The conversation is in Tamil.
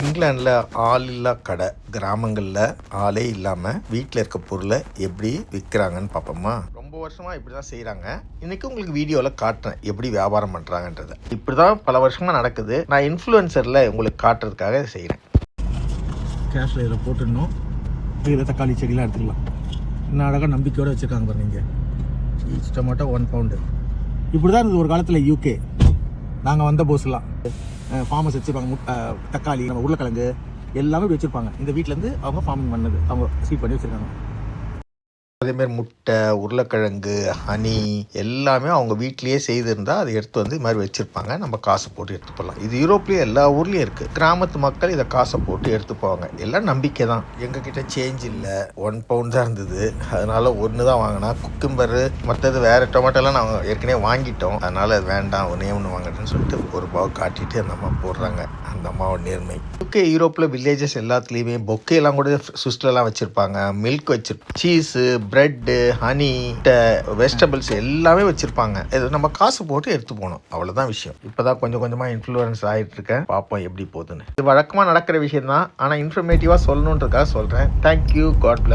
இங்கிலாண்டில் ஆள் இல்லா கடை, கிராமங்களில் ஆளே இல்லாமல் வீட்டில் இருக்க பொருளை எப்படி விற்கிறாங்கன்னு பார்ப்போமா. ரொம்ப வருஷமாக இப்படி தான் செய்கிறாங்க. இன்றைக்கி உங்களுக்கு வீடியோவில் காட்டுறேன் எப்படி வியாபாரம் பண்ணுறாங்கன்றதை. இப்படி தான் பல வருஷமாக நடக்குது. நான் இன்ஃப்ளூயன்சரில் உங்களுக்கு காட்டுறதுக்காக இதை செய்கிறேன். கேஷில் இதில் போட்டுடணும். இதில் தக்காளி செடியெலாம் எடுத்துக்கலாம். இன்னும் அழகாக நம்பிக்கையோடு வச்சுருக்காங்க பாருங்க. Each tomato 1 pound. இப்படி தான் இருந்தது ஒரு காலத்தில் யூகே. நாங்கள் வந்த போஸ்லாம் ஃபார்மர்ஸ் வச்சுருப்பாங்க. தக்காளி, நம்ம உருளைக்கிழங்கு எல்லாமே இப்படி வச்சுருப்பாங்க. இந்த வீட்டிலேருந்து அவங்க ஃபார்மிங் பண்ணது, அவங்க சீட் பண்ணி வச்சுருக்காங்க. அதேமாதிரி முட்டை, உருளைக்கிழங்கு, ஹனி எல்லாமே அவங்க வீட்லேயே செய்திருந்தால் அதை எடுத்து வந்து இது மாதிரி வச்சுருப்பாங்க. நம்ம காசை போட்டு எடுத்து போகலாம். இது யூரோப்லேயே எல்லா ஊர்லேயும் இருக்குது. கிராமத்து மக்கள் இதை காசை போட்டு எடுத்து போவாங்க. எல்லாம் நம்பிக்கை தான். எங்ககிட்ட சேஞ்ச் இல்லை, 1 பவுண்ட் தான் இருந்தது. அதனால் ஒன்று தான் வாங்கினா. குக்கும்பரு மற்றது வேறு டொமேட்டோலாம் நாங்கள் ஏற்கனவே வாங்கிட்டோம். அதனால் அது வேண்டாம், ஒன்றே வாங்கிட்டேன்னு சொல்லிட்டு ஒரு பாவ காட்டிட்டு அந்த அம்மா போடுறாங்க. அந்த அம்மாவோட நேர்மை. யூகே யூரோப்பில் வில்லேஜஸ் எல்லாத்துலேயுமே பொக்கேலாம் கூட சுஸ்ட்லாம் வச்சுருப்பாங்க. மில்க் வச்சுருப்பாங்க, சீஸு, பிரெட்டு, ஹனி, வெஜிடபிள்ஸ் எல்லாமே வச்சுருப்பாங்க. இது நம்ம காசு போட்டு எடுத்து போகணும், அவ்வளோதான் விஷயம். இப்போ தான் கொஞ்சம் கொஞ்சமாக இன்ஃப்ளூயன்ஸ் ஆகிட்டு இருக்கேன். பார்ப்போம் எப்படி போகுதுன்னு. இது வழக்கமாக நடக்கிற விஷயம் தான், ஆனால் இன்ஃபர்மேட்டிவாக சொல்லணுன்றதுக்காக சொல்கிறேன். Thank you, God plus.